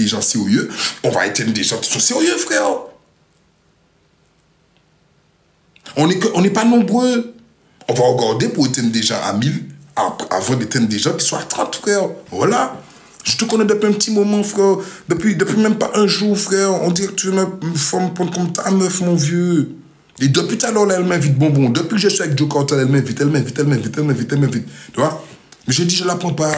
des gens sérieux, on va éteindre des gens qui sont sérieux, frère. On n'est pas nombreux. On va regarder pour éteindre des gens à 1000, avant d'éteindre des gens qui sont à 30, frère. Voilà. Je te connais depuis un petit moment, frère. Depuis même pas un jour, frère. On dirait que tu me formes comme ta meuf, mon vieux. Et depuis tout à l'heure, elle m'invite, bonbon. Depuis que je suis avec Joe Cartel, elle m'invite. Tu vois? Mais j'ai dit, je ne la prends pas.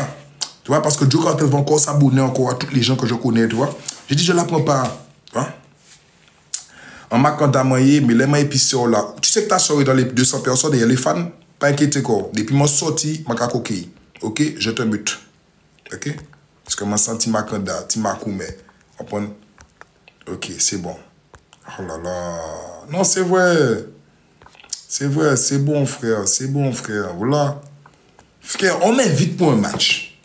Tu vois? Parce que Joe Cartel va encore s'abonner encore à tous les gens que je connais, tu vois? J'ai dit, je ne la prends pas. Tu vois? En marquant d'amayer, mais les mains épicées là. Tu sais que ta soirée dans les 200 personnes, il y a les fans. Pas inquiété, quoi. Depuis mon sorti, ma coquille. Ok? Je te mute. Ok? Parce que je senti ma candidat, tu m'as coumé. Ok, c'est bon. Oh là là. Non, c'est vrai. C'est vrai, c'est bon, frère. C'est bon, frère. Voilà. Frère, on m'invite pour un match.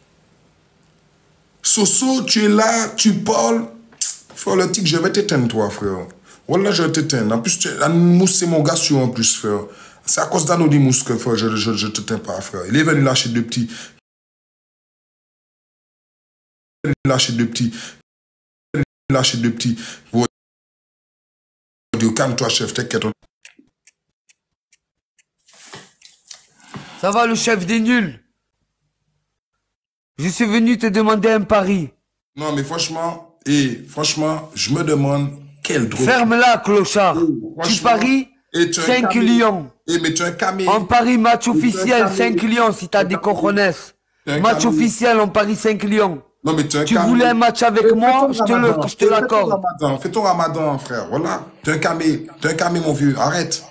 Soso, tu es là, tu parles. Frère, le tic, je vais t'éteindre, toi, frère. Voilà, je vais t'éteindre. En plus, Mousse, c'est mon gars sur en plus, frère. C'est à cause d'Anodi Mousse que, frère, je t'éteins pas, frère. Il est venu lâcher deux petits. Lâcher deux petits. Calme-toi, chef, t'inquiète. Ça va, le chef des nuls? Je suis venu te demander un pari. Non, mais franchement, je me demande quel drôle. Ferme-la, clochard. Tu paries 5 lions. Mais tu es un camé. On parie match officiel 5 lions si t'as des cojones. Match officiel, on parie 5 lions. Non, mais tu voulais un match avec moi, je te l'accorde. Fais ton ramadan, frère. Voilà. Tu es un camé, mon vieux. Arrête.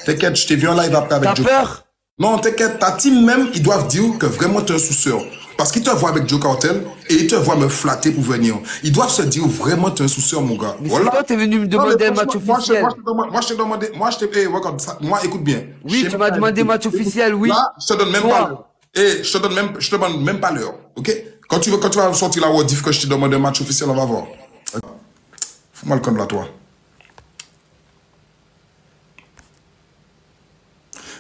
T'inquiète, je t'ai vu en live après avec Joe. T'as peur? Non, t'inquiète. Ta team même, ils doivent dire que vraiment tu es un souceur. Parce qu'ils te voient avec Joe Cartel et ils te voient me flatter pour venir. Ils doivent se dire vraiment tu es un souceur, mon gars. Mais voilà. Toi, t'es venu me demander un match officiel. Moi, je t'ai demandé. Regarde, moi, écoute bien. Oui, tu m'as demandé match officiel, oui. Là, je te donne même pas l'heure. Et je te demande même pas l'heure. Ok? Quand tu vas sortir la Wordif que je te demande un match officiel, on va voir. Fous-moi le con là, toi.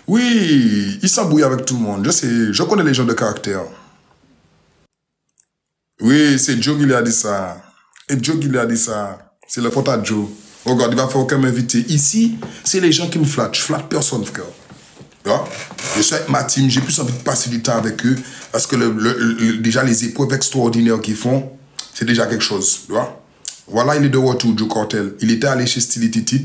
Oui, il s'embrouille avec tout le monde. Je sais, je connais les gens de caractère. Oui, c'est Joe qui lui a dit ça. Et Joe qui lui a dit ça. C'est le pote à Joe. Regarde, il va faire aucun m'inviter. Ici, c'est les gens qui me flattent. Je flatte personne, frère. Je suis avec ma team, j'ai plus envie de passer du temps avec eux parce que déjà les épreuves extraordinaires qu'ils font, c'est déjà quelque chose. Tu vois? Voilà, il est de retour, Joe Cartel. Il était allé chez Stili Titit.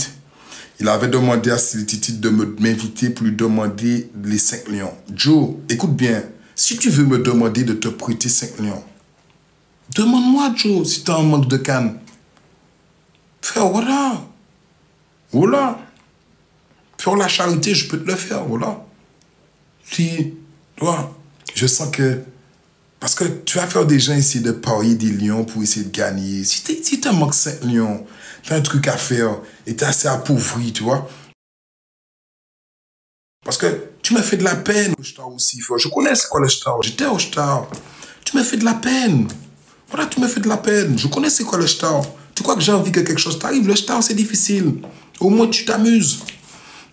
Il avait demandé à Stili Titit de m'inviter pour lui demander les 5 lions. Joe, écoute bien, si tu veux me demander de te prêter 5 lions, demande-moi, Joe, si tu as un manque de canne. Frère, voilà. Voilà. Faire la charité, je peux te le faire, voilà. Si, toi, je sens que... Parce que tu vas faire des gens essayer de parier des lions pour essayer de gagner. Si tu manques 5 lions, tu as un truc à faire et tu es assez appauvri, tu vois. Parce que tu m'as fait de la peine au Star aussi. Je connais c'est quoi le Star. J'étais au Star. Tu m'as fait de la peine. Voilà, tu m'as fait de la peine. Je connais c'est quoi le Star. Tu crois que j'ai envie que quelque chose t'arrive? Le Star, c'est difficile. Au moins, tu t'amuses.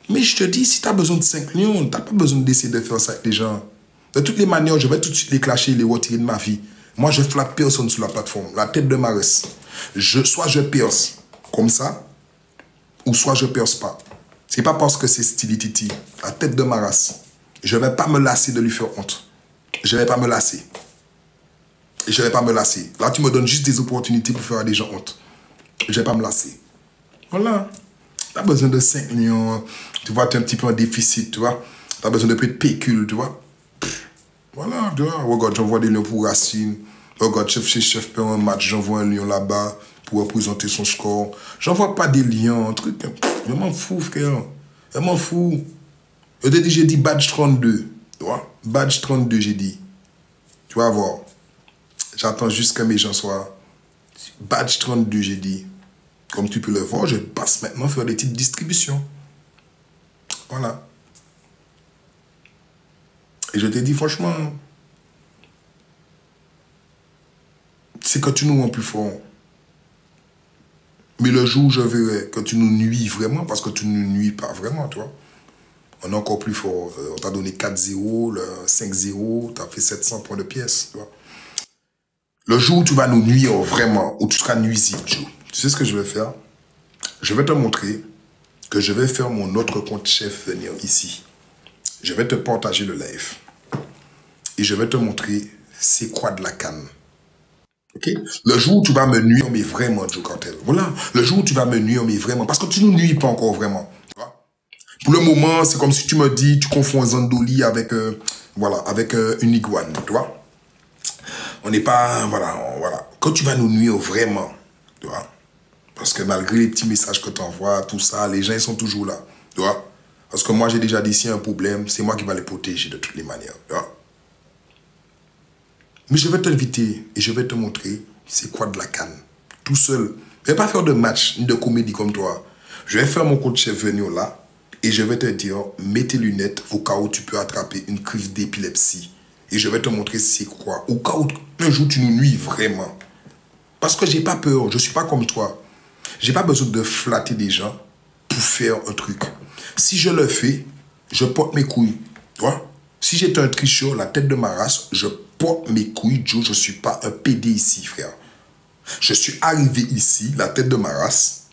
Mais je te dis, si tu as besoin de 5 lions, tu n'as pas besoin d'essayer de faire ça avec les gens. De toutes les manières, je vais tout de suite les clasher, les retirer de ma vie. Moi, je flatte personne sur la plateforme. La tête de ma race. Soit je perce comme ça, ou soit je perce pas. C'est pas parce que c'est Stili Titi. La tête de ma race. Je vais pas me lasser de lui faire honte. Je vais pas me lasser. Et je vais pas me lasser. Là, tu me donnes juste des opportunités pour faire à des gens honte. Je vais pas me lasser. Voilà. Tu as besoin de 5 millions, tu vois, tu es un petit peu en déficit, tu vois. Tu as besoin de peu de pécule, tu vois. Voilà, tu vois. Regarde, j'envoie des lions pour Racine. Regarde, chef perd un match, j'envoie un lion là-bas pour représenter son score. J'envoie pas des lions, un truc. Je m'en fous, frère. Je m'en fous. J'ai dit badge 32, tu vois. Badge 32, j'ai dit. Tu vas voir. J'attends juste que mes gens soient... Badge 32, j'ai dit. Comme tu peux le voir, je passe maintenant faire des petites distributions. Voilà. Et je te dis franchement, c'est que tu nous rends plus fort. Mais le jour où je verrai que tu nous nuis vraiment, parce que tu ne nous nuis pas vraiment, tu vois, on est encore plus fort. On t'a donné 4-0, 5-0, tu as fait 700 points de pièce, tu vois. Le jour où tu vas nous nuire vraiment, où tu seras nuisible, Joe, tu sais ce que je vais faire? Je vais te montrer que je vais faire mon autre compte chef venir ici. Je vais te partager le live. Et je vais te montrer c'est quoi de la canne. Ok? Le jour où tu vas me nuire, mais vraiment, Joe Cartel. Voilà. Le jour où tu vas me nuire, mais vraiment. Parce que tu ne nous nuis pas encore vraiment. Tu vois? Pour le moment, c'est comme si tu me dis, tu confonds un Zandoli avec, voilà, avec une iguane. Tu vois? On n'est pas, voilà. Quand tu vas nous nuire vraiment, tu vois? Parce que malgré les petits messages que tu envoies, tout ça, les gens, ils sont toujours là. Tu vois? Parce que moi, j'ai déjà dit, s'il y a un problème, c'est moi qui vais les protéger de toutes les manières. Tu vois? Mais je vais t'inviter et je vais te montrer c'est quoi de la canne. Tout seul. Je ne vais pas faire de match ni de comédie comme toi. Je vais faire mon compte chef venir là et je vais te dire, mets tes lunettes au cas où tu peux attraper une crise d'épilepsie. Et je vais te montrer c'est quoi. Au cas où un jour tu nous nuis vraiment. Parce que j'ai pas peur. Je ne suis pas comme toi. J'ai pas besoin de flatter des gens pour faire un truc. Si je le fais, je porte mes couilles. Tu vois? Si j'étais un tricheur, la tête de ma race, je porte mes couilles, Joe. Je ne suis pas un PD ici, frère. Je suis arrivé ici, la tête de ma race,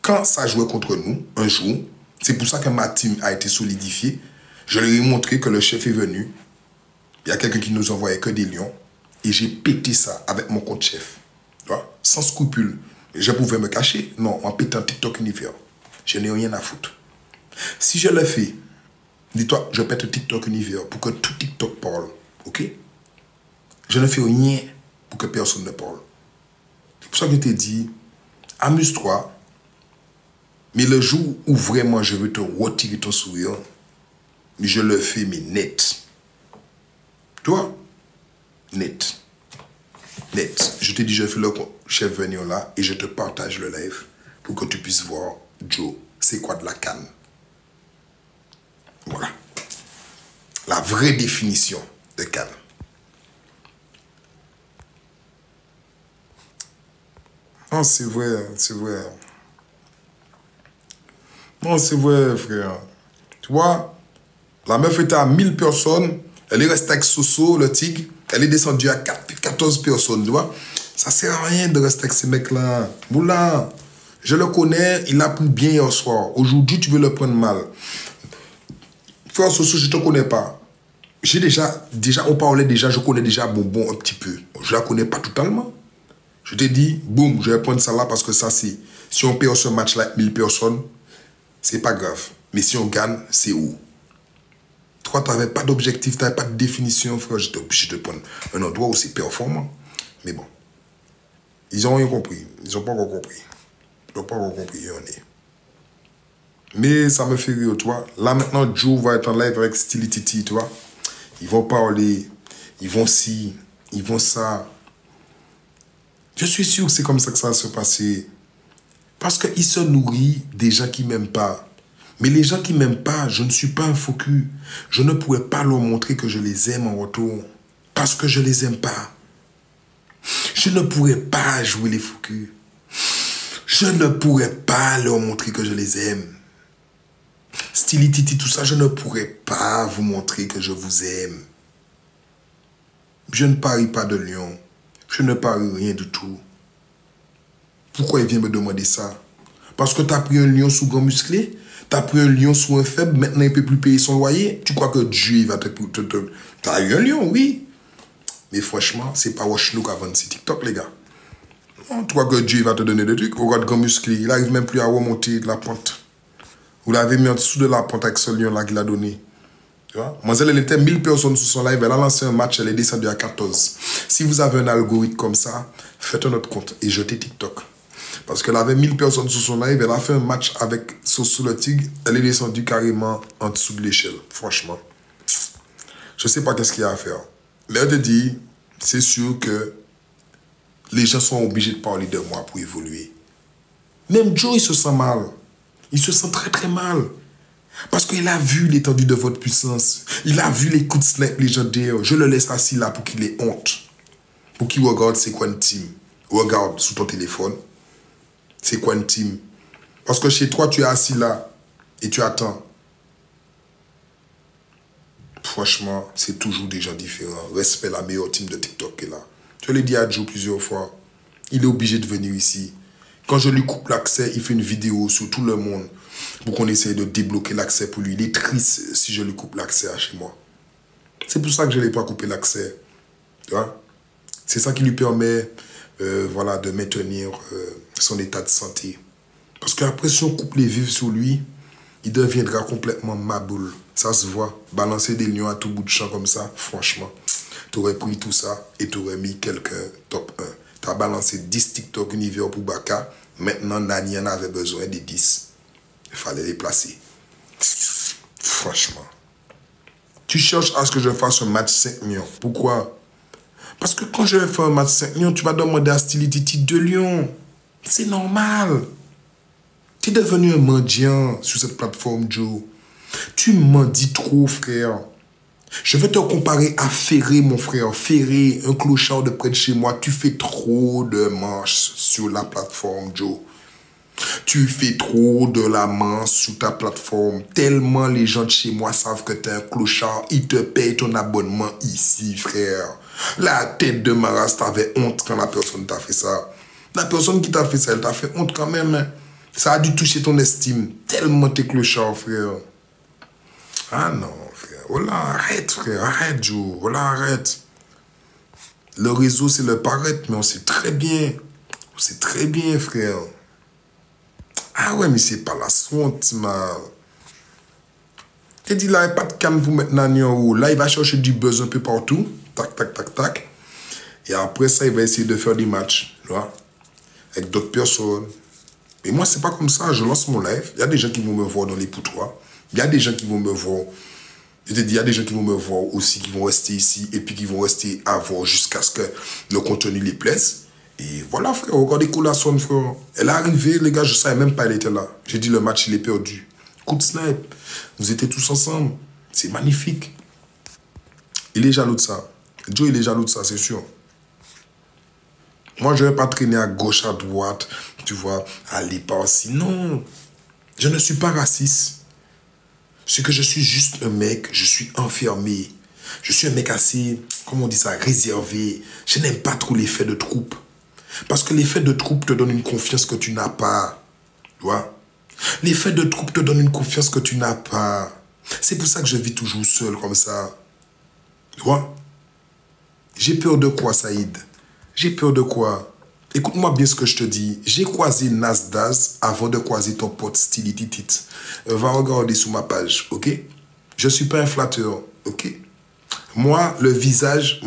quand ça jouait contre nous, un jour. C'est pour ça que ma team a été solidifiée. Je leur ai montré que le chef est venu. Il y a quelqu'un qui nous envoyait que des lions. Et j'ai pété ça avec mon compte chef. Tu vois? Sans scrupule. Je pouvais me cacher. Non, en pétant TikTok univers. Je n'ai rien à foutre. Si je le fais, dis-toi, je pète TikTok univers pour que tout TikTok parle. Ok? Je ne fais rien pour que personne ne parle. C'est pour ça que je t'ai dit, amuse-toi. Mais le jour où vraiment je veux te retirer ton sourire, je le fais, mais net. Toi? Net. Net. Je t'ai dit, je fais le chef venir là et je te partage le live pour que tu puisses voir, Joe, c'est quoi de la canne. Voilà. La vraie définition de canne. Non, c'est vrai, c'est vrai. Non, c'est vrai, frère. Tu vois, la meuf était à 1000 personnes. Elle est restée avec Soso, le tigre. Elle est descendue à 14 personnes, tu vois. Ça sert à rien de rester avec ces mecs-là. Moula, je le connais, il a pris bien hier soir. Aujourd'hui, tu veux le prendre mal. Frère Soso, je ne te connais pas. J'ai déjà, on parlait déjà, je connais déjà Bonbon un petit peu. Je la connais pas totalement. Je t'ai dit, boum, je vais prendre ça là parce que ça, c'est... Si on perd ce match-là avec 1000 personnes, c'est pas grave. Mais si on gagne, c'est où? Toi, tu n'avais pas d'objectif, tu n'avais pas de définition, frère. J'étais obligé de prendre un endroit où c'est performant. Mais bon, ils n'ont rien compris. Ils n'ont pas encore compris. Ils n'ont pas encore compris, on est. Mais ça me fait rire, tu vois. Là, maintenant, Joe va être en live avec Stilly Titi, tu vois. Ils vont parler, ils vont ci, ils vont ça. Je suis sûr que c'est comme ça que ça va se passer. Parce qu'il se nourrit des gens qui ne m'aiment pas. Mais les gens qui ne m'aiment pas, je ne suis pas un faux cul. Je ne pourrais pas leur montrer que je les aime en retour. Parce que je ne les aime pas. Je ne pourrais pas jouer les faux culs. Je ne pourrais pas leur montrer que je les aime. Stilly Titi, tout ça, je ne pourrais pas vous montrer que je vous aime. Je ne parie pas de lion. Je ne parie rien du tout. Pourquoi il vient me demander ça? Parce que tu as pris un lion sous grand musclé? Tu as pris un lion sous un faible, maintenant il ne peut plus payer son loyer? Tu crois que Dieu il va te... Tu as eu un lion, oui. Mais franchement, c'est pas Washlook avant c'est TikTok, les gars. Non, tu crois que Dieu va te donner des trucs? Regarde grand musclé, il n'arrive même plus à remonter de la pente. Vous l'avez mis en dessous de la pente avec ce lion-là qu'il a donné. Tu vois? Moi, elle était 1000 personnes sur son live, elle a lancé un match, elle est descendue à 14. Si vous avez un algorithme comme ça, faites un autre compte et jetez TikTok. Parce qu'elle avait 1000 personnes sur son live, elle a fait un match avec Soso le tigre, elle est descendue carrément en dessous de l'échelle. Franchement, je ne sais pas qu'est-ce qu'il y a à faire. Mais elle te dit, c'est sûr que les gens sont obligés de parler de moi pour évoluer. Même Joe, il se sent mal. Il se sent très très mal. Parce qu'il a vu l'étendue de votre puissance. Il a vu les coups de snipe légendaires. Je le laisse assis là pour qu'il ait honte. Pour qu'il regarde c'est quoi une team. Regarde sous ton téléphone. C'est quoi une team. Parce que chez toi, tu es assis là et tu attends. Franchement, c'est toujours des gens différents. Respect la meilleure team de TikTok qui est là. Je l'ai dit à Joe plusieurs fois. Il est obligé de venir ici. Quand je lui coupe l'accès, il fait une vidéo sur tout le monde pour qu'on essaye de débloquer l'accès pour lui. Il est triste si je lui coupe l'accès à chez moi. C'est pour ça que je ne l'ai pas coupé l'accès. C'est ça qui lui permet voilà, de maintenir son état de santé. Parce qu'après, si on coupe les vivres sur lui, il deviendra complètement maboule. Ça se voit. Balancer des lions à tout bout de champ comme ça, franchement, tu aurais pris tout ça et tu aurais mis quelqu'un top 1. Tu as balancé 10 TikTok univers pour Baka. Maintenant, Nani en avait besoin des 10. Il fallait les placer. Franchement. Tu cherches à ce que je fasse un match 5 millions. Pourquoi? Parce que quand je vais faire un match 5 millions, tu vas demander à Stilititi 2 lions. C'est normal. Tu es devenu un mendiant sur cette plateforme, Joe. Tu mendis trop, frère. Je vais te comparer à Ferré, mon frère. Ferré, un clochard de près de chez moi. Tu fais trop de manches sur la plateforme, Joe. Tu fais trop de la manche sur ta plateforme. Tellement les gens de chez moi savent que tu es un clochard. Ils te payent ton abonnement ici, frère. La tête de Maras, t'avais honte quand la personne t'a fait ça. La personne qui t'a fait ça, elle t'a fait honte quand même. Hein. Ça a dû toucher ton estime. Tellement t'es clochard, frère. Ah non, frère. Oh là, arrête, frère. Arrête, Joe. Oh là, arrête. Le réseau, c'est le paraître, mais on sait très bien. On sait très bien, frère. Ah ouais, mais c'est pas la honte, man. T'es dit là, il n'y a pas de cam pour mettre Nani en haut. Là, il va chercher du buzz un peu partout. Tac, tac, tac, tac. Et après ça, il va essayer de faire des matchs. Tu vois, avec d'autres personnes. Mais moi, c'est pas comme ça. Je lance mon live. Il y a des gens qui vont me voir dans les poutoirs. Il y a des gens qui vont me voir. Je te dis, il y a des gens qui vont me voir aussi, qui vont rester ici. Et puis qui vont rester à voir jusqu'à ce que le contenu les plaise. Et voilà, frère. Regardez Colasson, frère. Elle est arrivée, les gars, je ne savais même pas elle était là. J'ai dit, le match, il est perdu. Coup de snipe. Vous étiez tous ensemble. C'est magnifique. Il est jaloux de ça. Joe, il est jaloux de ça, c'est sûr. Moi, je ne vais pas traîner à gauche, à droite, tu vois, aller par-ci. Non, je ne suis pas raciste. C'est que je suis juste un mec, je suis enfermé. Je suis un mec assez, comment on dit ça, réservé. Je n'aime pas trop l'effet de troupe. Parce que l'effet de troupe te donne une confiance que tu n'as pas. Tu vois? L'effet de troupe te donne une confiance que tu n'as pas. C'est pour ça que je vis toujours seul comme ça. Tu vois? J'ai peur de quoi, Saïd? J'ai peur de quoi? Écoute-moi bien ce que je te dis. J'ai croisé Nasdaq avant de croiser ton pote Stilititit. Va regarder sur ma page, ok? Je ne suis pas un flatteur, ok? Moi, le visage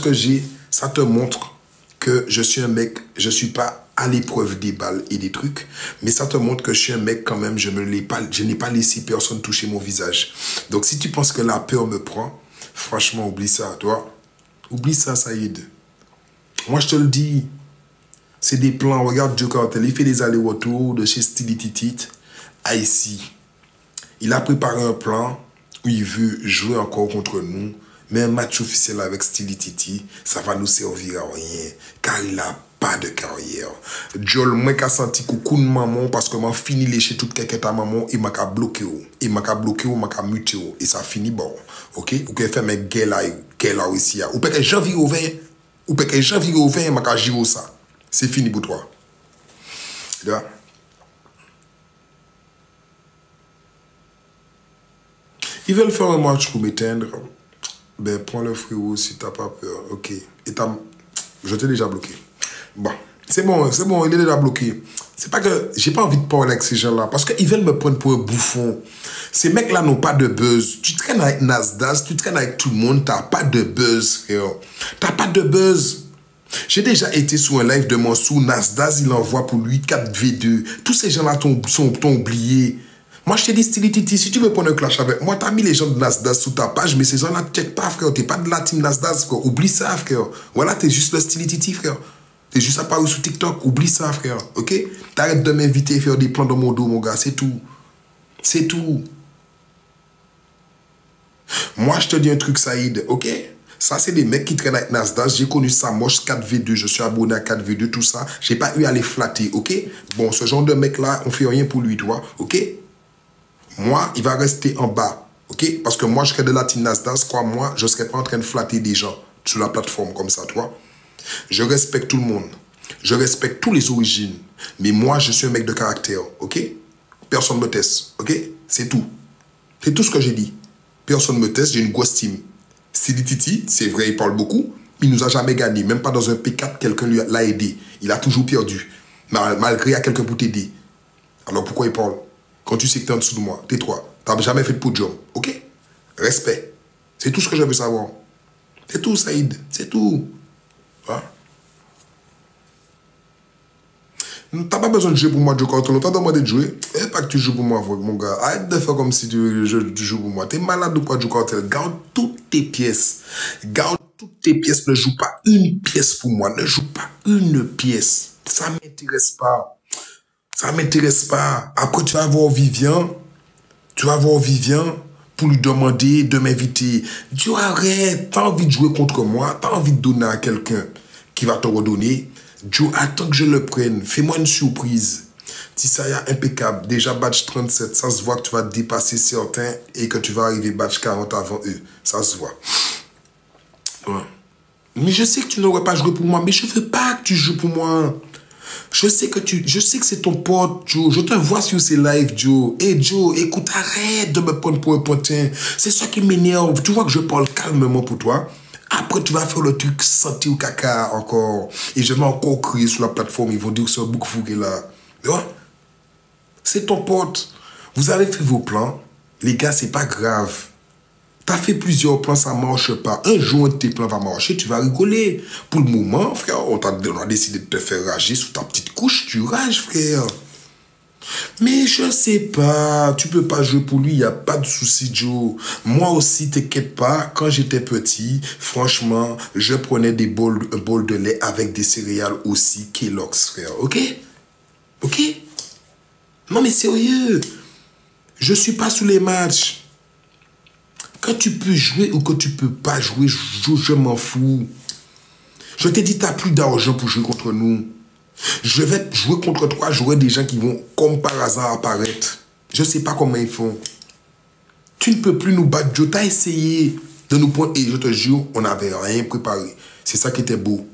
que j'ai, ça te montre que je suis un mec, je ne suis pas à l'épreuve des balles et des trucs, mais ça te montre que je suis un mec quand même, je n'ai pas laissé personne toucher mon visage. Donc si tu penses que la peur me prend, franchement, oublie ça, toi. Oublie ça, Saïd. Moi, je te le dis, c'est des plans. Regarde Joe Cartel, il fait des allers-retours de chez Stilititit à ici. Il a préparé un plan où il veut jouer encore contre nous, mais un match officiel avec Stilititit, ça va nous servir à rien, car il n'a pas de carrière. Joel, moi qui a senti coucou de maman, parce que m'a fini lécher toute quelqu'un à maman, il m'a bloqué. Il m'a bloqué, il m'a muté, et ça finit bon. Ok? Ou qu'il fait mes guerres là aussi. Ou peut-être que j'en vis au vin. Ou peut-être que j'en vis au vin, m'a giro ça. C'est fini pour toi. Là. Ils veulent faire un match pour m'éteindre. Ben, prends le frérot si t'as pas peur. Ok. Et je t'ai déjà bloqué. Bon. C'est bon, il est déjà bloqué. C'est pas que j'ai pas envie de parler avec ces gens-là. Parce qu'ils veulent me prendre pour un bouffon. Ces mecs-là n'ont pas de buzz. Tu traînes avec Nasdaq, tu traînes avec tout le monde, t'as pas de buzz, frère. T'as pas de buzz. J'ai déjà été sur un live de Mansour. Nasdaq, il envoie pour lui 4v2. Tous ces gens-là t'ont oublié. Moi, je t'ai dit, Stilititi, si tu veux prendre un clash avec moi, t'as mis les gens de Nasdaq sous ta page, mais ces gens-là ne check pas, frère. T'es pas de la team Nasdaq, frère. Oublie ça, frère. Voilà, t'es juste le Stilititi, frère. T'es juste apparu sur TikTok. Oublie ça, frère. Ok? T'arrêtes de m'inviter et faire des plans dans mon dos, mon gars. C'est tout. C'est tout. Moi, je te dis un truc, Saïd. Ok? Ça, c'est des mecs qui traînent avec Nasdaq. J'ai connu ça, moche 4v2. Je suis abonné à 4v2, tout ça. J'ai pas eu à les flatter, ok? Bon, ce genre de mec-là, on fait rien pour lui, tu vois? Ok? Moi, il va rester en bas, ok? Parce que moi, je serais de la team Nasdaq. Crois-moi, je ne serais pas en train de flatter des gens sur la plateforme comme ça, tu vois? Je respecte tout le monde. Je respecte toutes les origines. Mais moi, je suis un mec de caractère, ok? Personne ne me teste, ok? C'est tout. C'est tout ce que j'ai dit. Personne ne me teste, j'ai une grosse team. Sidi Titi, c'est vrai, il parle beaucoup, mais il nous a jamais gagné. Même pas dans un P4, quelqu'un l'a aidé. Il a toujours perdu. Malgré il y a quelqu'un pour t'aider. Alors pourquoi il parle? Quand tu sais que tu es en dessous de moi, tais-toi. Tu n'as jamais fait de podium, ok? Respect. C'est tout ce que je veux savoir. C'est tout, Saïd. C'est tout. Hein? T'as pas besoin de jouer pour moi, Joe Cartel. T'as demandé de jouer. Et pas que tu joues pour moi, mon gars. Arrête de faire comme si tu joues pour moi. T'es malade ou quoi, Joe Cartel? Garde toutes tes pièces. Garde toutes tes pièces. Ne joue pas une pièce pour moi. Ne joue pas une pièce. Ça m'intéresse pas. Ça m'intéresse pas. Après, tu vas voir Vivian. Tu vas voir Vivian pour lui demander de m'inviter. Dieu, arrête. T'as envie de jouer contre moi. T'as envie de donner à quelqu'un qui va te redonner. Joe, attends que je le prenne. Fais-moi une surprise. Tissaya impeccable. Déjà badge 37. Ça se voit que tu vas dépasser certains et que tu vas arriver badge 40 avant eux. Ça se voit. Ouais. Mais je sais que tu n'aurais pas joué pour moi. Mais je veux pas que tu joues pour moi. Je sais que c'est ton pote, Joe. Je te vois sur ces lives, Joe. Hey, Joe, écoute, arrête de me prendre pour un potin. C'est ça qui m'énerve. Tu vois que je parle calmement pour toi. Après, tu vas faire le truc santé au caca encore. Et je vais encore crier sur la plateforme. Ils vont dire que c'est un bouc fou qui est là. Tu vois? C'est ton pote. Vous avez fait vos plans. Les gars, c'est pas grave. T'as fait plusieurs plans, ça marche pas. Un jour, un de tes plans va marcher, tu vas rigoler. Pour le moment, frère, on a décidé de te faire rager sous ta petite couche. Tu rages, frère. Mais je sais pas, tu peux pas jouer pour lui, il n'y a pas de souci, Joe. Moi aussi, t'inquiète pas, quand j'étais petit, franchement, je prenais un bol de lait avec des céréales aussi, Kellogg's, frère, ok? Ok? Non mais sérieux, je suis pas sous les matchs. Quand tu peux jouer ou que tu peux pas jouer, je m'en fous. Je t'ai dit, t'as plus d'argent pour jouer contre nous. Je vais jouer contre toi, j'aurai des gens qui vont, comme par hasard, apparaître. Je ne sais pas comment ils font. Tu ne peux plus nous battre, Joe. Tu as essayé de nous prendre. Et je te jure, on n'avait rien préparé. C'est ça qui était beau.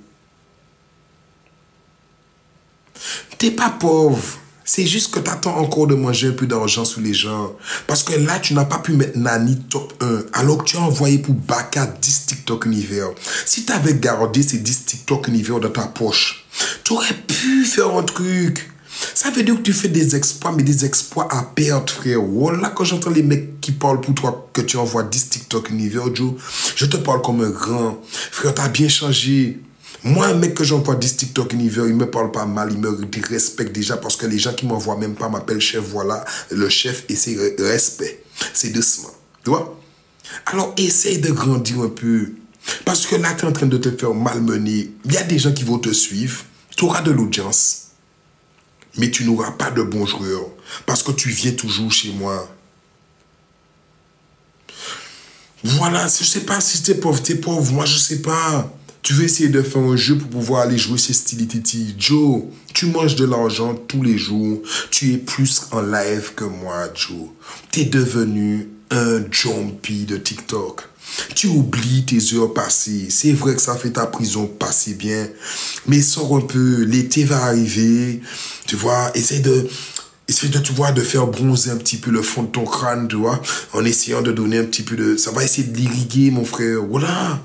Tu n'es pas pauvre. C'est juste que tu attends encore de manger un peu d'argent sous les gens. Parce que là, tu n'as pas pu mettre Nani top 1. Alors que tu as envoyé pour Baka 10 TikTok univers. Si tu avais gardé ces 10 TikTok univers dans ta poche, tu aurais pu faire un truc. Ça veut dire que tu fais des exploits, mais des exploits à perdre, frère. Voilà, quand j'entends les mecs qui parlent pour toi, que tu envoies 10 TikTok univers, Joe, je te parle comme un grand. Frère, t'as bien changé. Moi, un mec que j'envoie 10 TikTok univers, il me parle pas mal, il me respecte déjà parce que les gens qui m'envoient même pas m'appellent chef, voilà, le chef, et c'est respect. C'est doucement. Tu vois? Alors, essaye de grandir un peu. Parce que là, tu es en train de te faire malmener. Il y a des gens qui vont te suivre. Tu auras de l'audience. Mais tu n'auras pas de bons joueurs. Parce que tu viens toujours chez moi. Voilà, je ne sais pas si tu es pauvre. Moi, je ne sais pas. Tu veux essayer de faire un jeu pour pouvoir aller jouer chez Stili Titi. Joe, tu manges de l'argent tous les jours. Tu es plus en live que moi, Joe. Tu es devenu un jumpy de TikTok. Tu oublies tes heures passées. C'est vrai que ça fait ta prison passer bien. Mais sors un peu. L'été va arriver. Tu vois, essaye de, tu vois, de faire bronzer un petit peu le fond de ton crâne, tu vois, en essayant de donner un petit peu de... Ça va essayer de l'irriguer, mon frère. Voilà.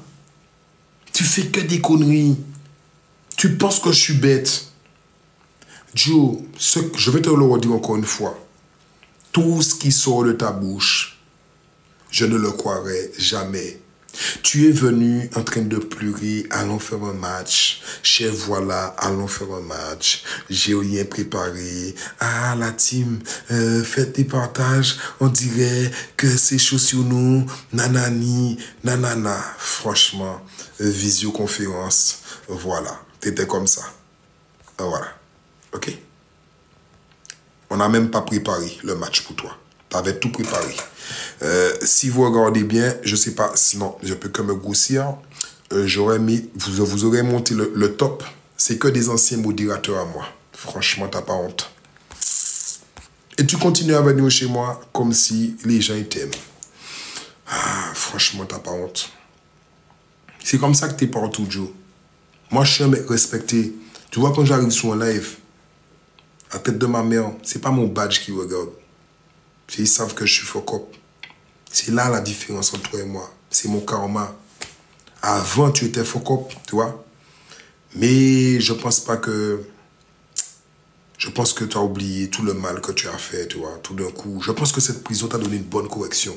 Tu fais que des conneries. Tu penses que je suis bête. Joe, je vais te le redire encore une fois. Tout ce qui sort de ta bouche, je ne le croirais jamais. Tu es venu en train de pleurer, allons faire un match. Chef, voilà, allons faire un match. J'ai rien préparé. Ah, la team, faites des partages. On dirait que c'est chaud sur nous. Nanani, nanana. Franchement, visioconférence. Voilà, t'étais comme ça. Voilà, ok? On n'a même pas préparé le match pour toi. T'avais tout préparé. Si vous regardez bien, je sais pas, sinon je peux que me grossir. J'aurais mis, vous aurez monté le top. C'est que des anciens modérateurs à moi. Franchement, t'as pas honte. Et tu continues à venir chez moi comme si les gens t'aiment. Ah, franchement, t'as pas honte. C'est comme ça que t'es partout, Joe. Moi, je suis un mec respecté. Tu vois, quand j'arrive sur un live, à tête de ma mère, c'est pas mon badge qui regarde. Ils savent que je suis fuck up. C'est là la différence entre toi et moi. C'est mon karma. Avant, tu étais fuck up, tu vois. Mais je pense pas que... Je pense que tu as oublié tout le mal que tu as fait, tu vois, tout d'un coup. Je pense que cette prison t'a donné une bonne correction.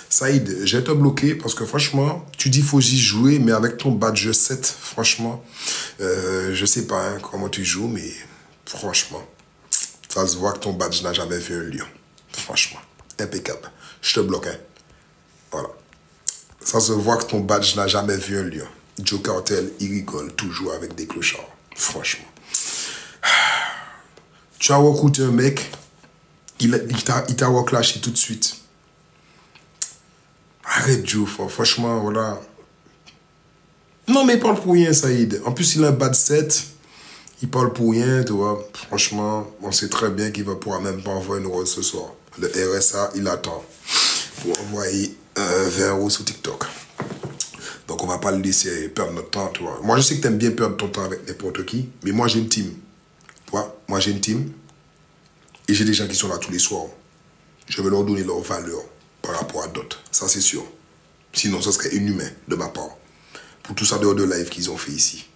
Saïd, je vais te bloquer parce que franchement, tu dis faut y jouer, mais avec ton badge 7, franchement, je sais pas hein, comment tu joues, mais franchement, ça se voit que ton badge n'a jamais vu un lion. Franchement, impeccable. Je te bloque, hein. Voilà. Ça se voit que ton badge n'a jamais vu un lion. Joe Cartel, il rigole toujours avec des clochards. Franchement. Tu as recruté un mec, il t'a reclashé tout de suite. Arrête, Joe, franchement, voilà. Non, mais il parle pour rien, Saïd. En plus, il a un bad set. Il parle pour rien, tu vois. Franchement, on sait très bien qu'il va pouvoir même pas envoyer une rose ce soir. Le RSA, il attend pour envoyer 20 € sur TikTok. Donc, on va pas le laisser perdre notre temps, tu vois. Moi, je sais que tu aimes bien perdre ton temps avec n'importe qui, mais moi, j'ai une team. Tu vois, moi, j'ai une team. Et j'ai des gens qui sont là tous les soirs. Je vais leur donner leur valeur par rapport à d'autres. Ça, c'est sûr. Sinon, ce serait inhumain de ma part. Pour tout ça dehors de live qu'ils ont fait ici.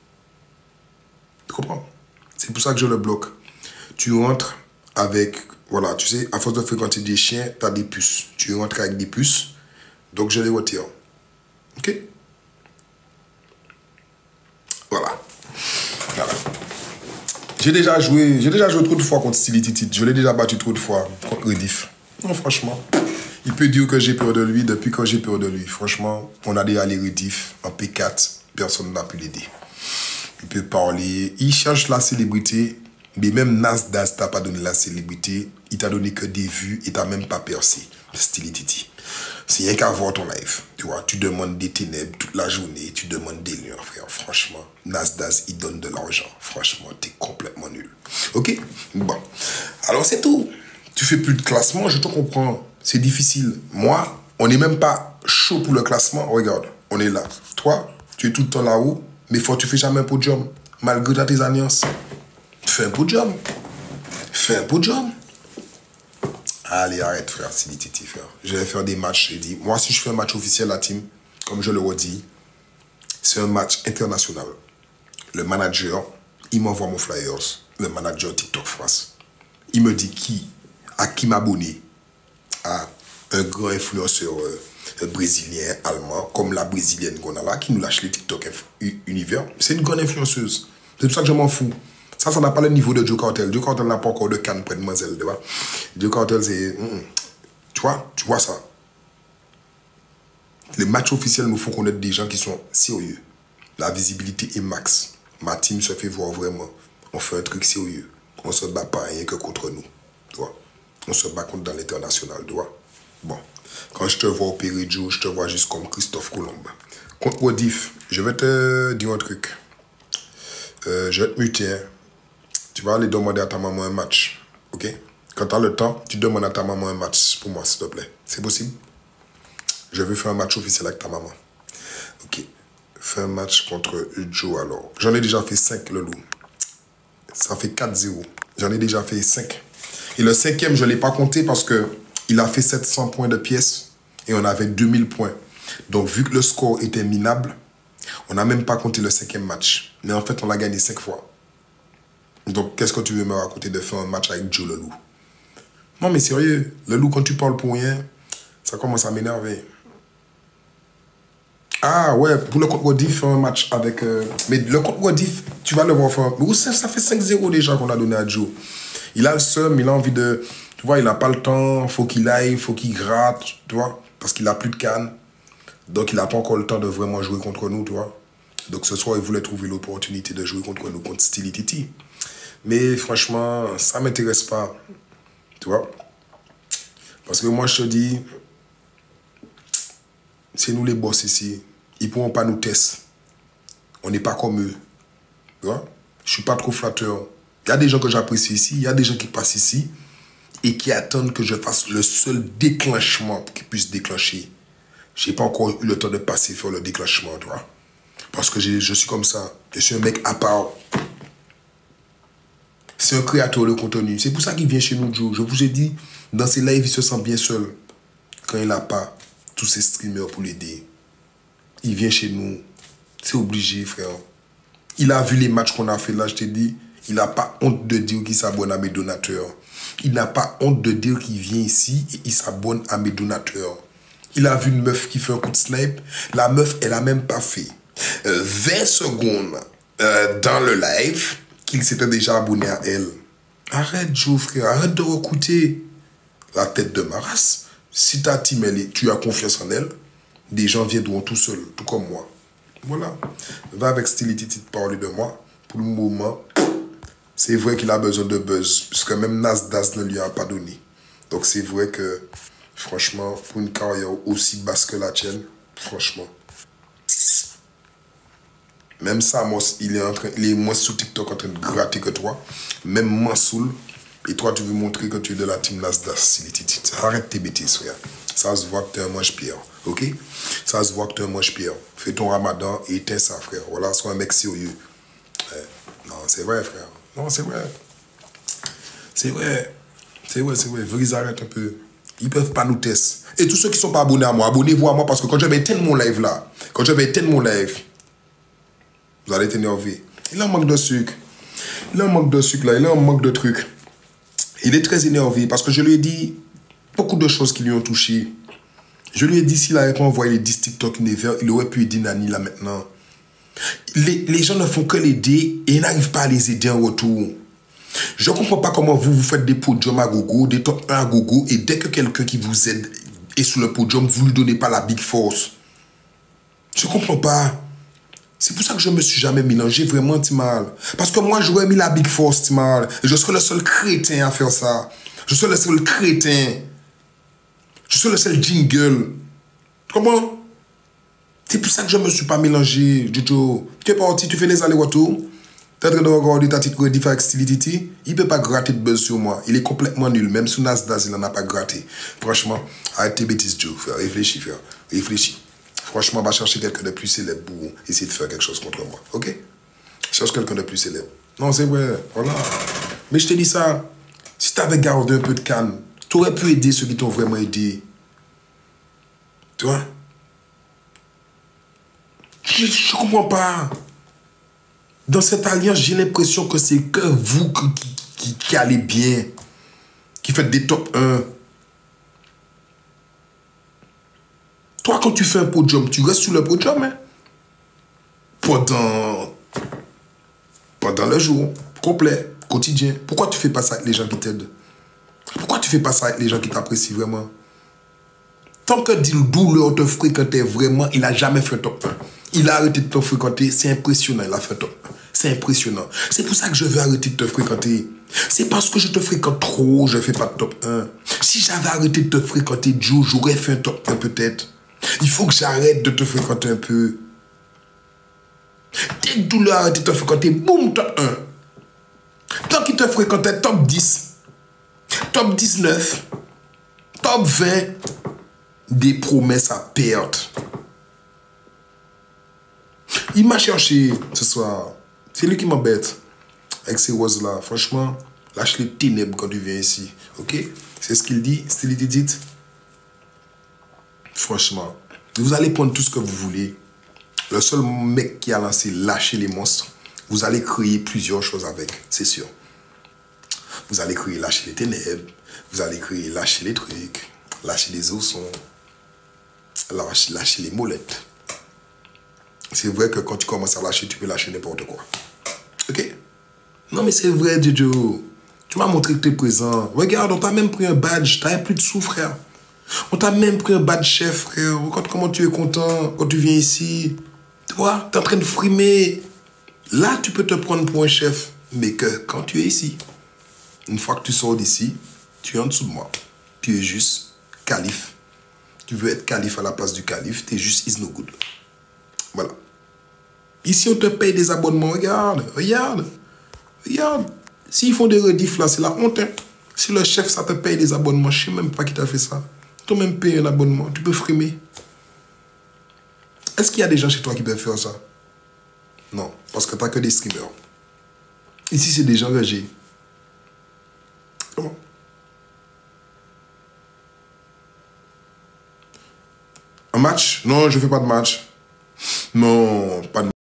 Tu comprends? C'est pour ça que je le bloque. Tu rentres avec... Voilà, tu sais, à force de fréquenter des chiens, tu as des puces. Tu rentres avec des puces. Donc, je les retire. OK? Voilà. J'ai déjà joué trop de fois contre Stilititi. Je l'ai déjà battu trop de fois contre Rediff. Non, franchement. Il peut dire que j'ai peur de lui depuis que j'ai peur de lui. Franchement, on a déjà les Rediff en P4. Personne n'a pu l'aider. Il peut parler. Il cherche la célébrité. Mais même Nasdaq t'a pas donné la célébrité. Il t'a donné que des vues et t'as même pas percé. Stilititi. C'est rien qu'à voir ton live. Tu vois, tu demandes des ténèbres toute la journée. Tu demandes des liens, frère. Franchement, Nasdaq, il donne de l'argent. Franchement, t'es complètement nul. Ok? Bon. Alors, c'est tout. Tu fais plus de classement, je te comprends. C'est difficile. Moi, on n'est même pas chaud pour le classement. Regarde, on est là. Toi, tu es tout le temps là-haut, mais faut que tu fais jamais un podium. Malgré tes alliances. Fais un podium. Fais un podium. Allez, arrête, frère, c'est des titis, frère. Je vais faire des matchs, j'ai dit. Moi, si je fais un match officiel, la team, comme je le redis, c'est un match international. Le manager, il m'envoie mon flyers. Le manager TikTok France. Il me dit à qui m'abonner. À un grand influenceur brésilien, allemand, comme la brésilienne qu'on a là, qui nous lâche les TikTok univers. C'est une grande influenceuse. C'est pour ça que je m'en fous. Ça n'a pas le niveau de Joe Cartel. Joe Cartel n'a pas encore de canne près de Mademoiselle, tu vois. Joe Cartel, c'est... Tu vois ça. Les matchs officiels nous font connaître des gens qui sont sérieux. La visibilité est max. Ma team se fait voir vraiment. On fait un truc sérieux. On se bat pas rien que contre nous. Tu vois. On se bat contre dans l'international, tu vois. Bon. Quand je te vois opérer Joe, je te vois juste comme Christophe Colomb. Contre Wodif, je vais te dire un truc. Je vais te muter, hein. Tu vas aller demander à ta maman un match, ok? Quand tu as le temps, tu demandes à ta maman un match pour moi, s'il te plaît. C'est possible? Je veux faire un match officiel avec ta maman. Ok. Fais un match contre Joe alors. J'en ai déjà fait 5, le loup. Ça fait 4-0. J'en ai déjà fait 5. Et le 5e, je ne l'ai pas compté parce qu'il a fait 700 points de pièce et on avait 2000 points. Donc, vu que le score était minable, on n'a même pas compté le 5e match. Mais en fait, on l'a gagné 5 fois. Donc, qu'est-ce que tu veux me raconter de faire un match avec Joe le loup? Non, mais sérieux, le loup, quand tu parles pour rien, ça commence à m'énerver. Ah ouais, pour le contre Wodif, faire un match avec... mais le contre Wodif, tu vas le voir faire... Mais ça fait 5-0 déjà qu'on a donné à Joe. Il a le seum, il a envie de... Tu vois, il n'a pas le temps, faut qu'il aille, faut qu'il gratte, tu vois, parce qu'il n'a plus de canne. Donc, il n'a pas encore le temps de vraiment jouer contre nous, tu vois. Donc, ce soir, il voulait trouver l'opportunité de jouer contre nous, contre Stilititi. Mais franchement, ça ne m'intéresse pas. Tu vois? Parce que moi, je te dis, c'est nous les boss ici. Ils ne pourront pas nous tester. On n'est pas comme eux. Tu vois? Je ne suis pas trop flatteur. Il y a des gens que j'apprécie ici. Il y a des gens qui passent ici et qui attendent que je fasse le seul déclenchement qui puisse déclencher J'ai pas encore eu le temps de passer faire le déclenchement, tu vois. Parce que je suis comme ça. Je suis un mec à part. C'est un créateur de contenu. C'est pour ça qu'il vient chez nous, Joe. Je vous ai dit, dans ses lives, il se sent bien seul. Quand il n'a pas tous ses streamers pour l'aider. Il vient chez nous. C'est obligé, frère. Il a vu les matchs qu'on a fait là, je t'ai dit. Il n'a pas honte de dire qu'il s'abonne à mes donateurs. Il n'a pas honte de dire qu'il vient ici et il s'abonne à mes donateurs. Il a vu une meuf qui fait un coup de snipe. La meuf, elle a même pas fait 20 secondes dans le live qu'il s'était déjà abonné à elle. Arrête, Joe, frère. Arrête de recouter la tête de ma race. Si ta team, tu as confiance en elle, des gens viendront tout seuls, tout comme moi. Voilà. Va avec Stylitity parler de moi. Pour le moment, c'est vrai qu'il a besoin de buzz. Puisque même Nasdaq ne lui a pas donné. Donc c'est vrai que, franchement, pour une carrière aussi basse que la tienne, franchement. Même Samos, il est moins sous TikTok en train de gratter que toi. Même Mansoul. Et toi, tu veux montrer que tu es de la team Nasdaq. Arrête tes bêtises, frère. Ça se voit que tu es un mange-pierre. Ok? Ça se voit que tu es un mange-pierre. Fais ton ramadan et éteins ça, frère. Voilà, sois un mec sérieux. Non, c'est vrai, frère. Non, c'est vrai. C'est vrai. C'est vrai, c'est vrai. Faut qu'ils arrêtent un peu. Ils peuvent pas nous tester. Et tous ceux qui sont pas abonnés à moi, abonnez-vous à moi parce que quand je vais éteindre mon live là, vous allez t'énerver. Il a un manque de sucre. Il a un manque de sucre là. Il a un manque de trucs. Il est très énervé parce que je lui ai dit beaucoup de choses qui lui ont touché. Je lui ai dit s'il n'avait pas envoyé les 10 TikTok Never, il aurait pu aider Nani là maintenant. Les gens ne font que l'aider et ils n'arrivent pas à les aider en retour. Je ne comprends pas comment vous faites des podiums à gogo, des top 1 à gogo, et dès que quelqu'un qui vous aide est sur le podium, vous ne lui donnez pas la big force. Je ne comprends pas. C'est pour ça que je ne me suis jamais mélangé vraiment, Timal. Parce que moi, j'aurais mis la big force, Timal. Et je serais le seul crétin à faire ça. Je serais le seul crétin. Je serais le seul jingle. Comment? C'est pour ça que je ne me suis pas mélangé, Jojo. Tu es parti, tu fais les allers-retours. Tu es en train de regarder ta petite rediff avec Stylitity. Il ne peut pas gratter de buzz sur moi. Il est complètement nul. Même sous Nasdaq, il n'en a pas gratté. Franchement, arrête tes bêtises, Joe. Réfléchis, frère. Réfléchis. Franchement, va chercher quelqu'un de plus célèbre pour essayer de faire quelque chose contre moi. Ok? Cherche quelqu'un de plus célèbre. Non, c'est vrai. Voilà. Mais je te dis ça. Si tu avais gardé un peu de calme, tu aurais pu aider ceux qui t'ont vraiment aidé. Tu vois? Je ne comprends pas. Dans cette alliance, j'ai l'impression que c'est que vous qui allez bien. Qui faites des top 1. Toi, quand tu fais un podium, tu restes sur le podium, hein? Pendant le jour, complet, quotidien. Pourquoi tu fais pas ça avec les gens qui t'aident? Pourquoi tu fais pas ça avec les gens qui t'apprécient vraiment? Tant que Douleur te fréquentait vraiment, il n'a jamais fait top 1. Il a arrêté de te fréquenter, c'est impressionnant, il a fait top 1. C'est impressionnant. C'est pour ça que je veux arrêter de te fréquenter. C'est parce que je te fréquente trop, je ne fais pas de top 1. Si j'avais arrêté de te fréquenter, Joe, j'aurais fait un top 1 peut-être. Il faut que j'arrête de te fréquenter un peu. Dès que Douleur a arrêté de te fréquenter, boum, top 1. Tant qu'il te fréquentait, top 10, top 19, top 20, des promesses à perdre. Il m'a cherché ce soir. C'est lui qui m'embête avec ces roses-là. Franchement, lâche les ténèbres quand tu viens ici. Ok? C'est ce qu'il dit. Stylitity dit. Franchement, vous allez prendre tout ce que vous voulez. Le seul mec qui a lancé lâcher les monstres, vous allez créer plusieurs choses avec. C'est sûr. Vous allez créer lâcher les ténèbres. Vous allez créer lâcher les trucs. Lâcher les oursons. Lâcher les molettes. C'est vrai que quand tu commences à lâcher, tu peux lâcher n'importe quoi. Ok? Non, mais c'est vrai, Jojo. Tu m'as montré que tu es présent. Regarde, on t'a même pris un badge. Tu n'avais plus de sous, frère. On t'a même pris un badge chef, frère. Regarde comment tu es content quand tu viens ici. Tu vois, tu es en train de frimer. Là, tu peux te prendre pour un chef. Mais que quand tu es ici, une fois que tu sors d'ici, tu es en dessous de moi. Tu es juste calife. Tu veux être calife à la place du calife. Tu es juste is no good. Voilà. Ici, on te paye des abonnements. Regarde, regarde, regarde. S'ils font des rediffs là, c'est la honte. Hein? Si le chef, ça te paye des abonnements, je ne sais même pas qui t'a fait ça. Tu as même payé un abonnement. Tu peux frimer. Est-ce qu'il y a des gens chez toi qui peuvent faire ça? Non, parce que tu n'as que des streamers. Ici, c'est des gens âgés. Comment? Un match? Non, je ne fais pas de match. Non, pas de